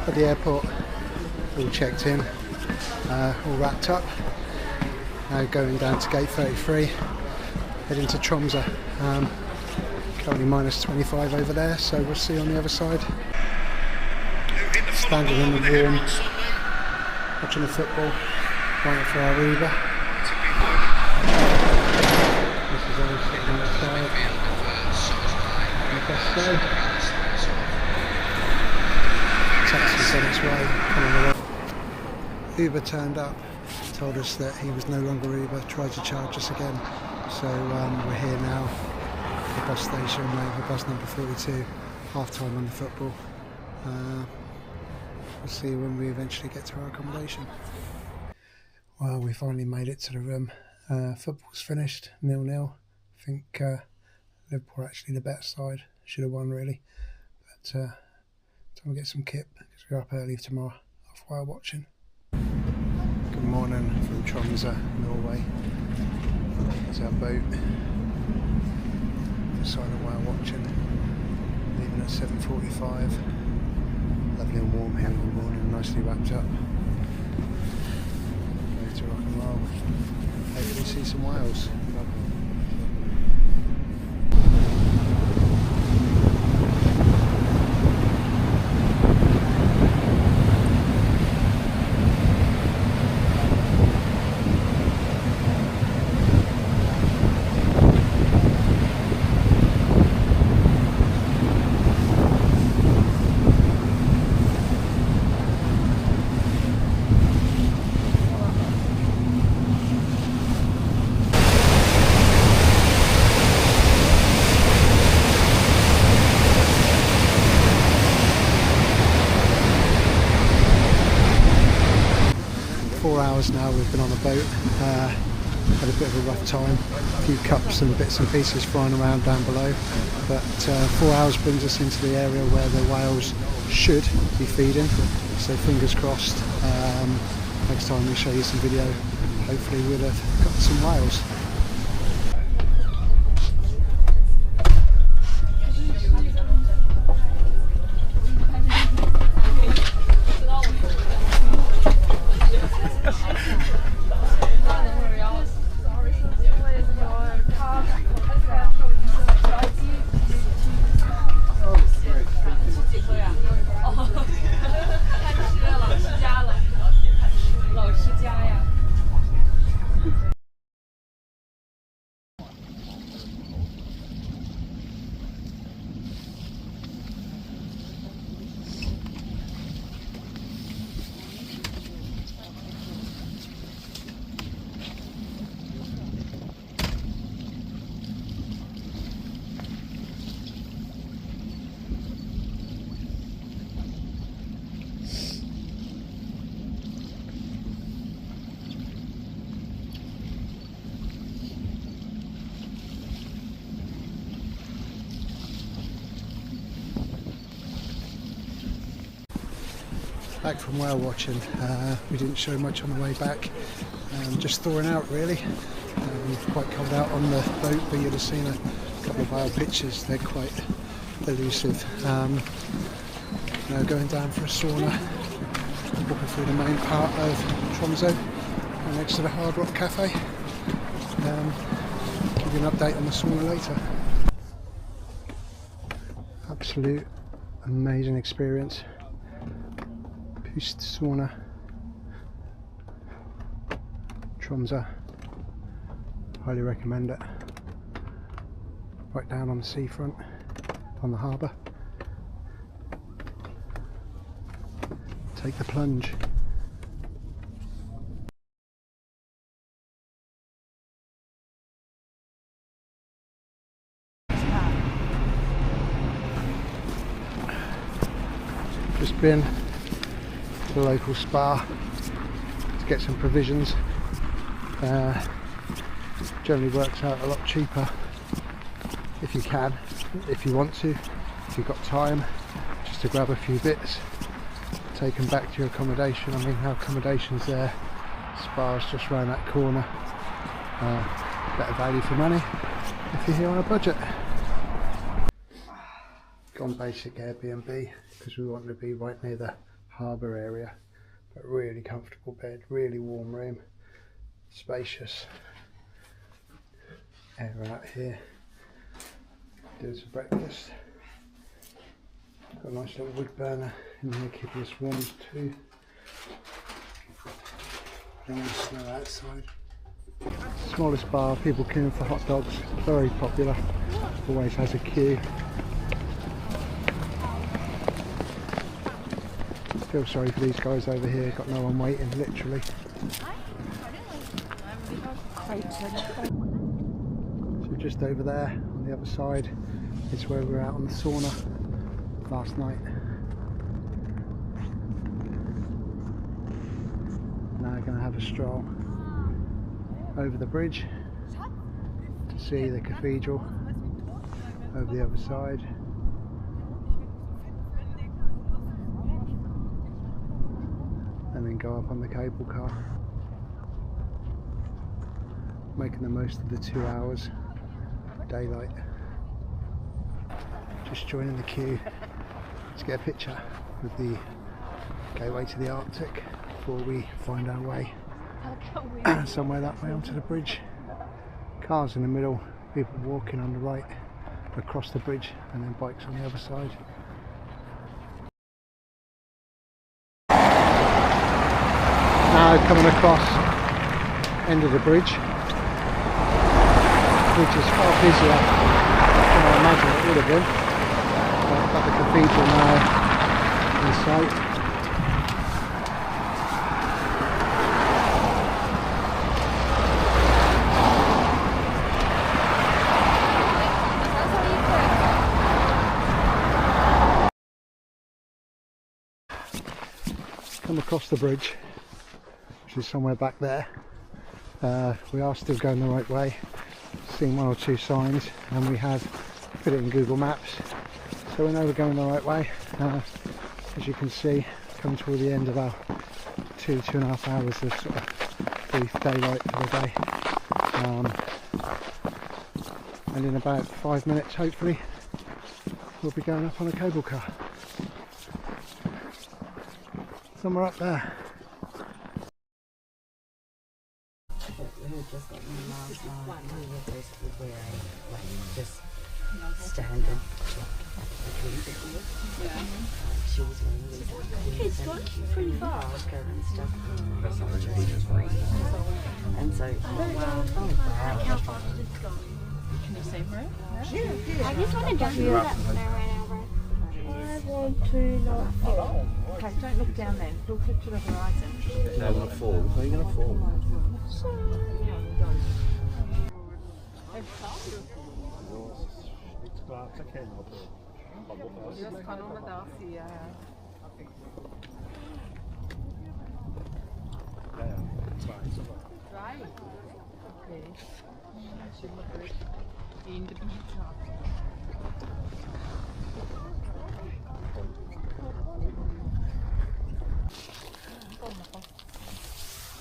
at the airport, all checked in, all wrapped up. Now going down to gate 33, heading to Tromso. Currently minus 25 over there, so we'll see on the other side. Standing in the warm, watching the football, waiting for our Uber. This is all sitting outside. Let's go. Taxi's on its way, coming away. Uber turned up, told us that he was no longer Uber, tried to charge us again. So we're here now at the bus station, waiting for bus number 42, half time on the football. We'll see when we eventually get to our accommodation. Well, we finally made it to the room. Football's finished, 0-0. I think Liverpool are actually the better side. Should have won really. But time to get some kit because we're up early tomorrow off whale watching. Good morning from Tromso, Norway. There's our boat. Side of whale watching. Leaving at 7:45. Lovely and warm here in the morning, nicely wrapped up. Ready to rock and roll. Hopefully see some whales. 4 hours now we've been on the boat, had a bit of a rough time, a few cups and bits and pieces flying around down below, but 4 hours brings us into the area where the whales should be feeding, so fingers crossed. Next time we show you some video, hopefully we'll have got some whales. Back from whale watching, we didn't show much on the way back, just thawing out really. Quite cold out on the boat, but you'd have seen a couple of whale pictures, they're quite elusive. Now going down for a sauna, walking through the main part of Tromso, next to the Hard Rock Cafe. Give you an update on the sauna later. Absolute amazing experience. Sauna, Tromso, highly recommend it. Right down on the seafront, on the harbour. Take the plunge. Just been to the local spa to get some provisions. Generally works out a lot cheaper if you can, if you want to, if you've got time, just to grab a few bits, take them back to your accommodation. I mean, our accommodation's there, spa's just round that corner. Better value for money if you're here on a budget. Gone basic Airbnb because we want to be right near the harbour area, but really comfortable bed, really warm room, spacious. Air out here, doing some breakfast. Got a nice little wood burner in here keeping us warm too. Bringing the snow outside. Smallest bar, people queuing for hot dogs, very popular, always has a queue. Feel sorry for these guys over here, got no one waiting, literally. So just over there, on the other side, is where we were out on the sauna last night. Now we're going to have a stroll over the bridge to see the cathedral over the other side. And then go up on the cable car, making the most of the 2 hours daylight. Just joining the queue to get a picture with the gateway to the Arctic before we find our way somewhere that way onto the bridge. Cars in the middle, people walking on the right across the bridge, and then bikes on the other side. Now coming across end of the bridge, which is far busier than I imagine it would have been. Got the cathedral now in sight. Come across the bridge, which is somewhere back there. We are still going the right way, seen one or two signs, and we have put it in Google Maps, so we know we're going the right way. As you can see, coming toward the end of our 2.5 hours of sort of brief daylight for the day, and in about 5 minutes hopefully we'll be going up on a cable car somewhere up there. Just like my mom's mom, we were basically wearing like just standard she was wearing these It's gone pretty far. skirt and stuff. And so, oh wow. How fast is it going? Can you see her? I just want to jump you up there right now, bro. I want to not fall. Okay, don't look down then. Look to the horizon. No, I'm going to fall. Where are you going to fall? Just kan om da sier jeg. Right. Okay. Should look good in the beach.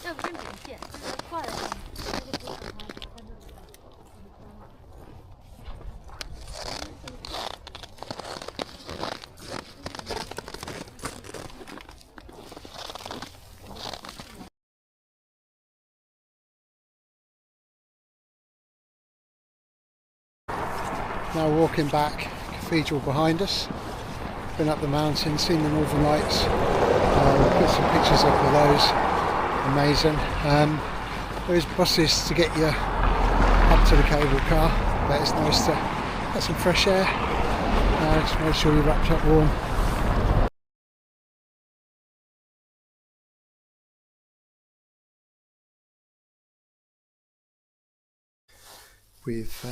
这不是连线，这是挂在上面。Now walking back, cathedral behind us, been up the mountain, seen the Northern Lights, put some pictures up of those, amazing. There is buses to get you up to the cable car, but it's nice to get some fresh air, just make sure you're wrapped up warm. We've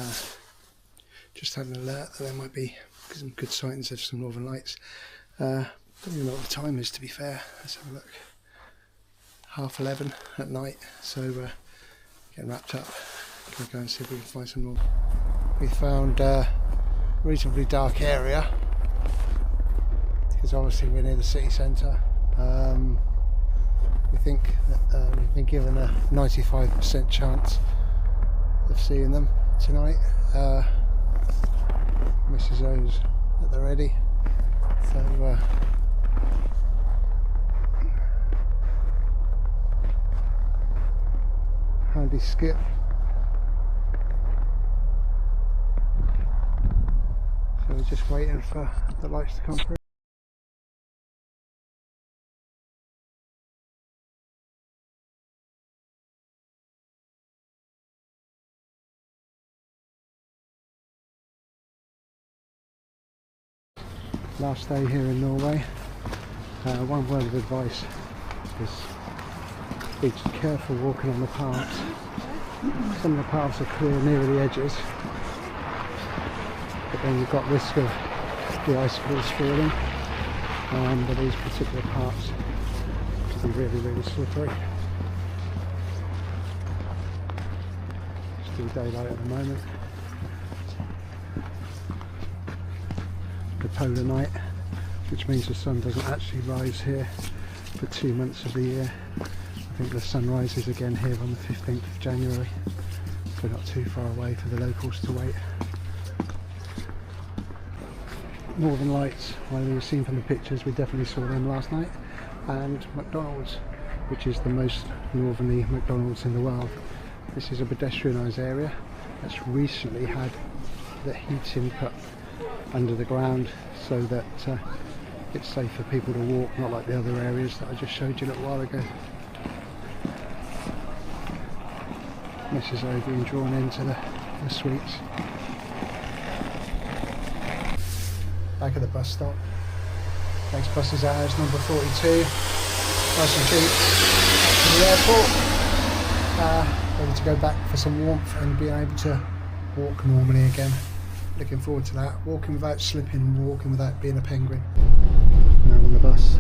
just had an alert that there might be some good sightings of some Northern Lights. Don't even know what the time is, to be fair. Let's have a look. 11:30 at night, so getting wrapped up. Gonna go and see if we can find some more. We found a reasonably dark area because obviously we're near the city centre. We think that we've been given a 95% chance of seeing them tonight. Mrs. O's at the ready, so lively skip. So we're just waiting for the lights to come through. Last day here in Norway. One word of advice is be careful walking on the paths. Some of the paths are clear nearer the edges, but then you've got risk of the icicles falling, but these particular parts can be really slippery. Still daylight at the moment. The polar night, which means the sun doesn't actually rise here for 2 months of the year. I think the sun rises again here on the 15th of January, so not too far away for the locals to wait. Northern Lights, well, you've seen from the pictures, we definitely saw them last night. And McDonald's, which is the most northerly McDonald's in the world. This is a pedestrianised area that's recently had the heating put under the ground so that it's safe for people to walk, not like the other areas that I just showed you a little while ago. This is over being drawn into the suites. Back at the bus stop. Next bus is ours, number 42. Nice and cheap. To the airport. Ready to go back for some warmth and being able to walk normally again. Looking forward to that. Walking without slipping and walking without being a penguin. Now on the bus.